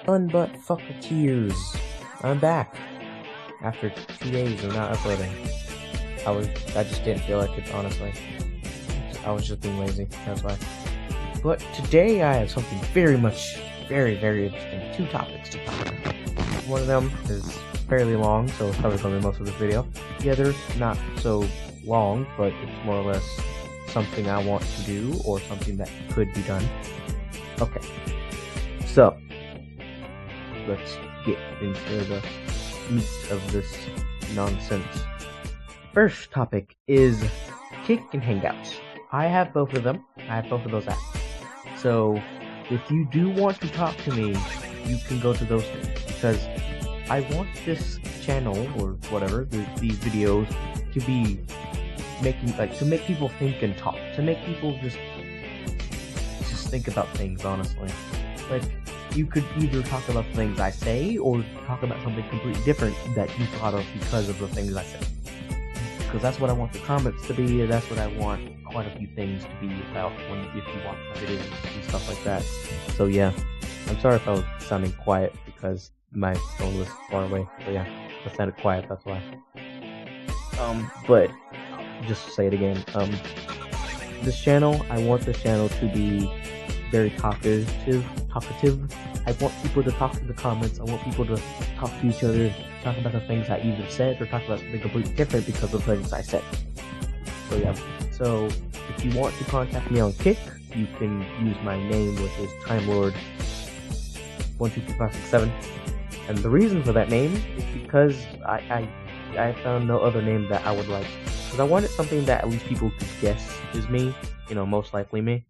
Unbutt Fucketeers. I'm back after 2 days of not uploading. I just didn't feel like it, honestly. I was just being lazy, that's why. But today I have something very interesting. 2 topics to talk about. One of them is fairly long, so it's probably going to be most of this video. The other's not so long, but it's more or less something I want to do, or something that could be done. Okay, so let's get into the meat of this nonsense. First topic is Kick and Hangouts. I have both of them. I have both of those apps. So if you do want to talk to me, you can go to those things, because I want this channel, or whatever, these videos, to be to make people think and talk, to make people just think about things, honestly. Like, you could either talk about the things I say, or talk about something completely different that you thought of because of the things I say. Because that's what I want the comments to be, and that's what I want quite a few things to be about if you watch my videos and stuff like that. So yeah, I'm sorry if I was sounding quiet, because my phone was far away. So yeah, I sounded quiet, that's why. But just to say it again, this channel, I want this channel to be very talkative. I want people to talk in the comments. I want people to talk to each other, talk about the things I either said, or talk about something completely different because of the things I said. So yeah, so if you want to contact me on Kick, you can use my name, which is TimeLord123567. And the reason for that name is because I found no other name that I would like. Because I wanted something that at least people could guess is me, most likely me.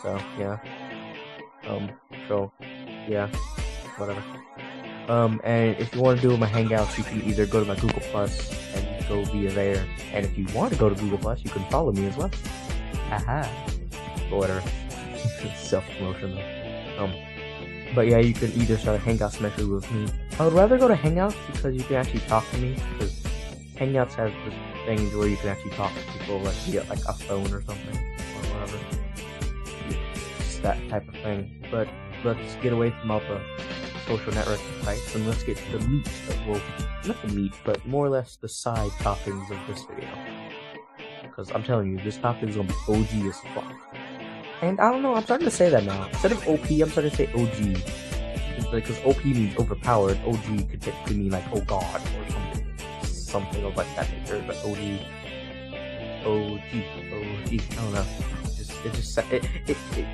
So yeah, whatever. And if you want to do my Hangouts, you can either go to my Google Plus and go via there. And if you want to go to Google Plus, you can follow me as well. Haha. Or whatever. Self-promotion though. But yeah, you can either start a Hangout semester with me. I would rather go to Hangouts because you can actually talk to me. Because Hangouts has this thing where you can actually talk to people via like a phone or something, or whatever. Just that type of thing. But let's get away from all the social networking sites, and let's get to the meat not the meat, but more or less the side toppings of this video. Because I'm telling you, this topic is gonna be OG as fuck. And I don't know, I'm starting to say that now. Instead of OP, I'm starting to say OG. Because OP means overpowered, OG could technically mean like, oh god, or something of like that nature. But OG, I don't know. It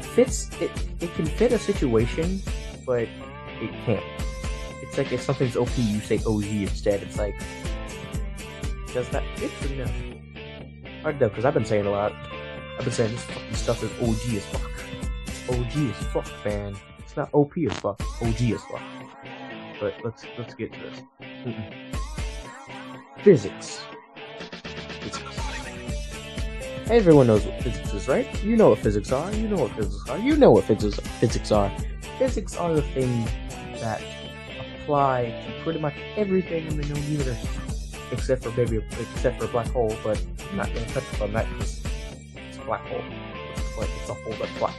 fits, it can fit a situation, but it can't. It's like if something's OP, you say OG instead. It's like, does that fit or no? Hard to know, because I've been saying a lot. I've been saying this fucking stuff is OG as fuck. It's OG as fuck, man. It's not OP as fuck. It's OG as fuck. But let's get to this. Physics. Everyone knows what physics is, right? You know what physics are. You know what physics are. You know what physics are. Physics are the things that apply to pretty much everything in the known universe, except for a black hole. But I'm not gonna touch on that because it's a black hole. It's a hole that's black.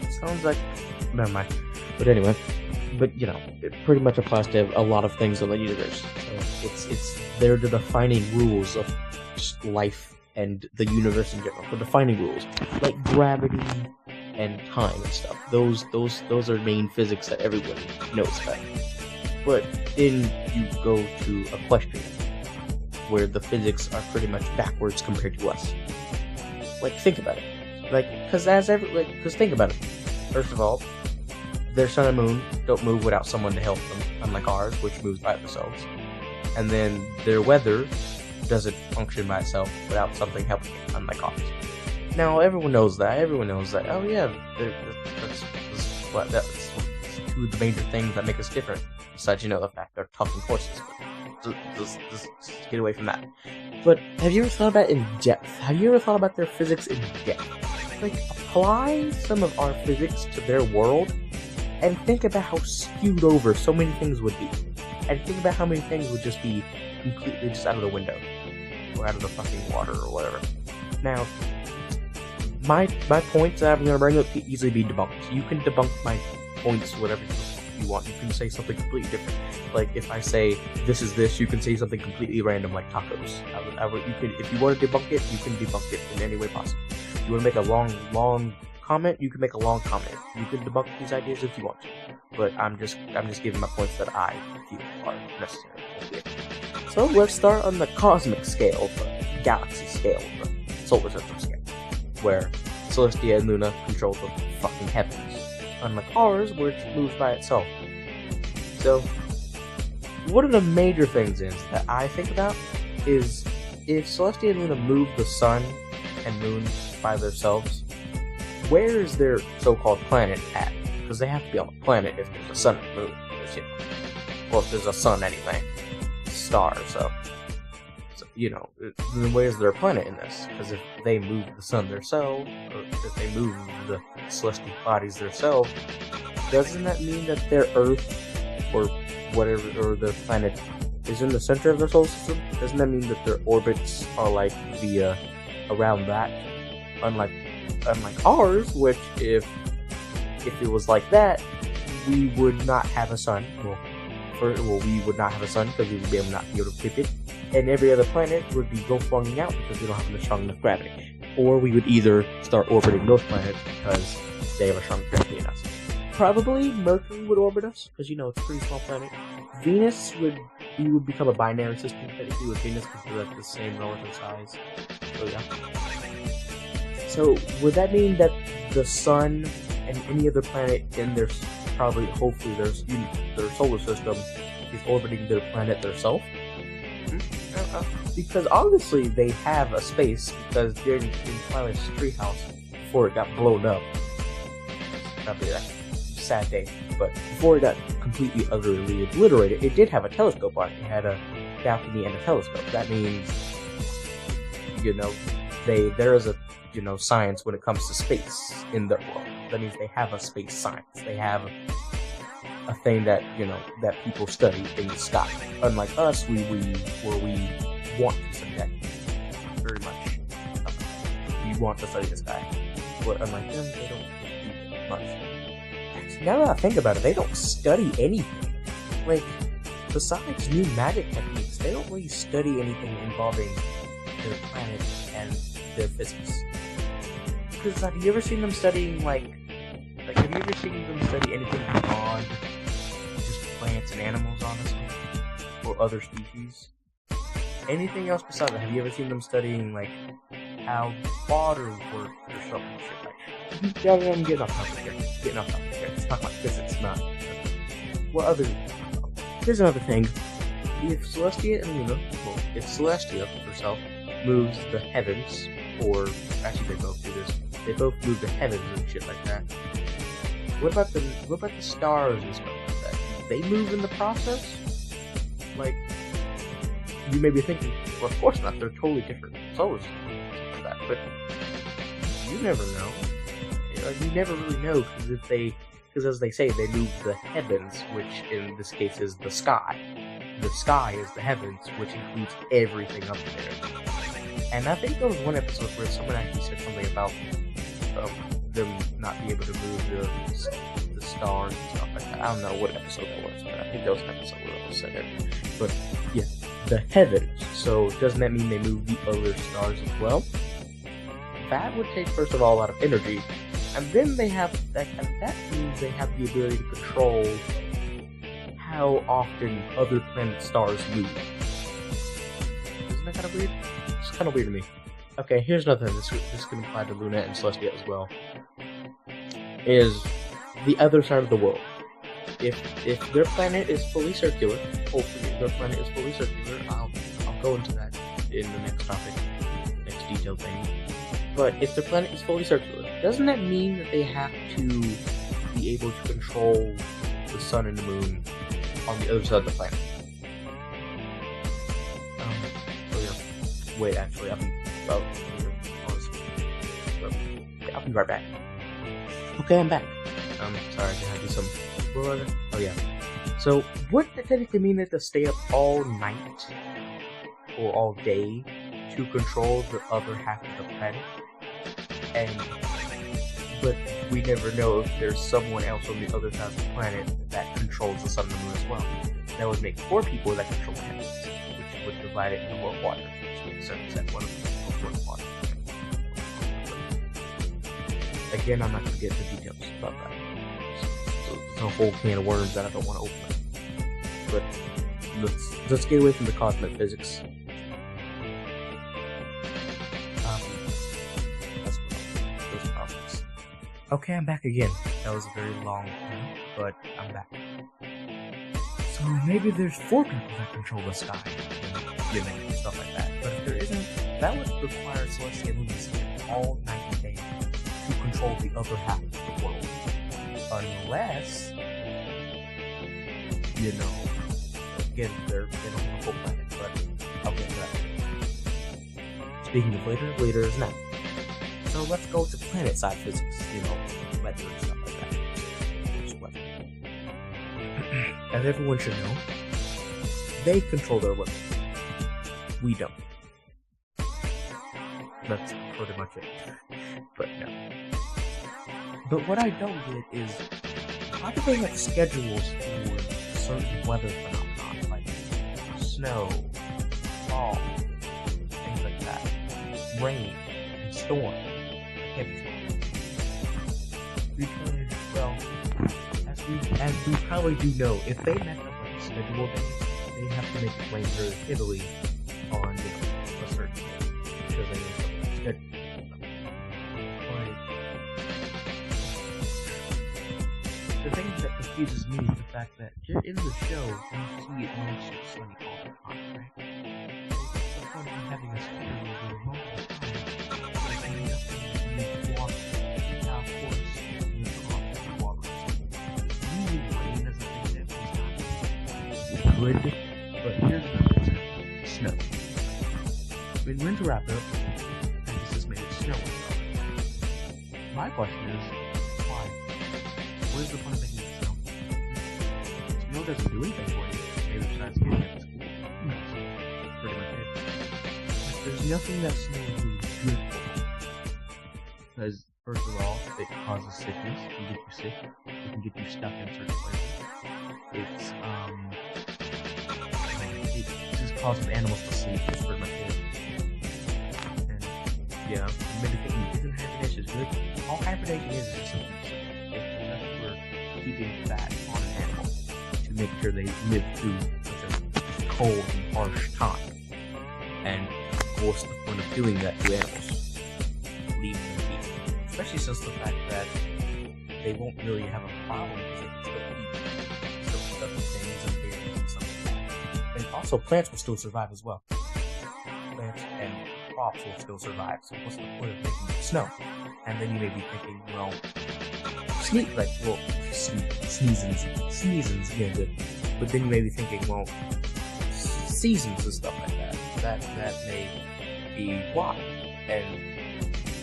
It sounds like, never mind. But anyway, it pretty much applies to a lot of things in the universe. So they're the defining rules of just life and the universe in general. The defining rules, like gravity and time and stuff. Those are main physics that everyone knows about. But then you go to a question where the physics are pretty much backwards compared to us. Like, think about it. Because think about it. First of all, their sun and moon don't move without someone to help them, unlike ours, which moves by themselves. And then their weather doesn't function by itself without something helping it, unlike ours. Now, everyone knows that. Oh yeah, that's 2 of the major things that make us different. Besides, the fact they're tough enforcers. Just get away from that. But have you ever thought about it in depth? Have you ever thought about their physics in depth? Like, apply some of our physics to their world, and think about how skewed over so many things would be. And think about how many things would just be completely just out of the window. Or out of the fucking water, or whatever. Now, my points that I'm going to bring up can easily be debunked. You can debunk points whatever you want. You can say something completely different. Like if I say this is this, you can say something completely random like tacos. You could, if you want to debunk it, you can debunk it in any way possible. If you want to make a long comment, you can make a long comment. You can debunk these ideas if you want to. But I'm just giving my points that I feel are necessary. So let's start on the cosmic scale, the galaxy scale, the solar system scale, where Celestia and Luna control the fucking heavens, unlike ours, which moves by itself. So, one of the major things is that I think about is if Celestia and Luna move the sun and moon by themselves, where is their so-called planet at? Because they have to be on a planet if there's a sun and moon. Well, if there's a sun anyway, star. So then where's their planet in this? Because if they move the sun themselves, or if they move the celestial bodies themselves, doesn't that mean that their Earth or whatever, or their planet is in the center of their solar system? Doesn't that mean that their orbits are like via around that? Unlike ours, which if it was like that, we would not have a sun. We would not have a sun because we would not be able to keep it, and every other planet would be go flung out because we don't have a strong enough gravity. Or we would either start orbiting those planets because they have a strong gravity in us. Probably Mercury would orbit us because it's a pretty small planet. Venus would become a binary system technically with Venus because they're like the same relative size. So yeah. So would that mean that the sun and any other planet in their hopefully their solar system is orbiting their planet themselves? Because obviously they have a space, because during Twilight's treehouse, before it got blown up, probably a sad day, but before it got completely utterly obliterated, it did have a telescope on it. It had a balcony and a telescope. That means, there is a science when it comes to space in their world. That means they have a space science. They have a thing that that people study in the sky. Unlike us, we want to study that very much. We want to study the sky, but unlike them, they don't do much. Now that I think about it, they don't study anything. Like, besides new magic techniques, they don't really study anything involving their planet and their physics. Because have you ever seen them studying have you ever seen them study anything beyond just plants and animals, honestly? Or other species? Anything else besides that? Have you ever seen them studying, how water works or something shit like that? I'm getting off topic here. Let's talk about physics, not... Here's another thing. If Celestia and Luna, if Celestia herself moves the heavens, or actually they both do this, they both move the heavens and shit like that. What about the stars and stuff like that? Do they move in the process? You may be thinking, well, of course not. They're totally different solar systems like that. But you never know. You never really know because as they say, they move the heavens, which in this case is the sky. The sky is the heavens, which includes everything up there. And I think there was one episode where someone actually said something about them not being able to move the stars and stuff like that. I don't know what episode that was, but I think that was an episode where it was said. But yeah, the heavens. So doesn't that mean they move the other stars as well? That would take, first of all, a lot of energy, and then they have that means they have the ability to control how often other planet stars move. Isn't that kind of weird? It's kind of weird to me. Okay, here's another thing. This can apply to Luna and Celestia as well. Is the other side of the world. If their planet is fully circular, hopefully if their planet is fully circular, I'll go into that in the next topic, next detailed thing. But if their planet is fully circular, doesn't that mean that they have to be able to control the sun and the moon on the other side of the planet? Wait, actually, I'll be right back. Okay, I'm back. Sorry, I had to do some... Oh, yeah. So, wouldn't it technically mean that they stay up all night or all day to control the other half of the planet? And but we never know if there's someone else on the other side of the planet that controls the sun and the moon as well. That would make 4 people that control the heavens, which would divide it into more water, which makes sense that one of them controls water. Again, I'm not going to get into details about that. It's a whole can of worms that I don't want to open. But let's get away from the cosmic physics. Those problems. Okay, I'm back again. That was a very long time, but I'm back. So maybe there's 4 people that control the sky and stuff like that. But if there isn't, that would require celestial beings to spend all 90 days to control the other half of the world. Unless, again, they don't have a full planet, but I'll get to that. Speaking of later is now. So let's go to planet side physics, weather and stuff like that. Weather. As everyone should know, they control their weather. We don't. That's pretty much it. But no. But what I don't get is, how do they have schedules for certain weather phenomena, like snow, fall, things like that, rain, and storm, heavy storm? Because, well, as we probably do know, if they mess up with the schedule, they have to make it rain very heavily on, a certain day, because they mess up with the schedule. The thing that confuses me is the fact that here in the show, you see it mostly sunny all the time, right? What's the point of having a schedule where most of the time, like when you walk now, of course, you walk and walk. Usually rain is a thing that is not good, but here's another example: snow. When winter wrapped up, and this has made it snow. My question is, why? What is the point of making it snow? Snow doesn't do anything for you. Maybe besides getting it to school. That's pretty much it. There's nothing that snow is really good for. Because, first of all, it causes sickness. It can get you sick. It can get you stuck in certain places. It just causes animals to sleep. That's pretty much it. And, yeah, maybe thinking, isn't hibernation good? All hibernation is just something keeping fat on an animal to make sure they live through such a cold and harsh time. And what's the point of doing that to animals? Leaving them eat. Especially since the fact that they won't really have a problem because they can still eat other things and berries and stuff like that. And also plants will still survive as well. Plants and crops will still survive. So what's the point of making it snow? And then you may be thinking, well, seasons, yeah, good. But then you may be thinking, well, seasons and stuff like that. That may be why. And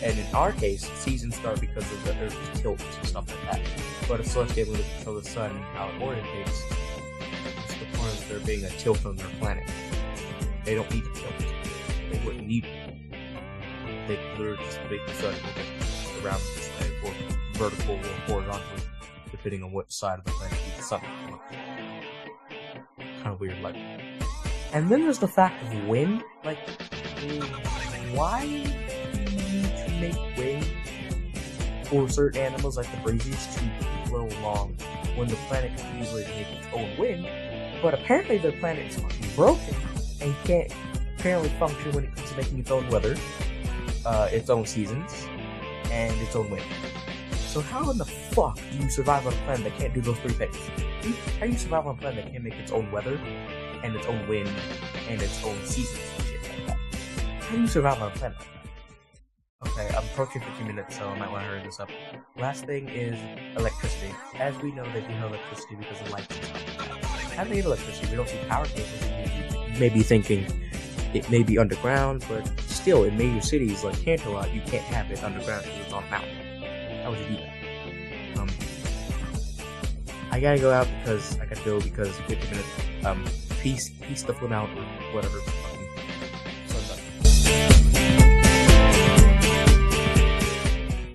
in our case, seasons start because of the Earth's tilt and stuff like that. But if celestial able to control the sun and how it orientates, what's the point of there being a tilt on their planet? They don't need a tilt. They wouldn't need it. They could literally just make the sun move around this way, or vertical or horizontal, depending on what side of the planet the sun is. Kind of weird, like. And then there's the fact of wind. Like, why do you need to make wind for certain animals like the brazies to flow along when the planet can easily make its own wind? But apparently their planet is fucking broken and can't apparently function when it comes to making its own weather, its own seasons, and its own wind. So how in the fuck do you survive on a planet that can't do those 3 things? How do you survive on a planet that can't make its own weather, and its own wind, and its own seasons and shit like that? How do you survive on a planet like that? Okay, I'm approaching 15 minutes, so I might want to hurry this up. Last thing is electricity. As we know, they do have electricity because of lights and stuff like that. How do they get electricity? We don't see power cables. You may be thinking it may be underground, but still, in major cities like Canterlot, you can't have it underground because it's on a mountain. How would you do that? I gotta go out because I gotta go because 50 minutes. Peace the phone out or whatever. Sun's up.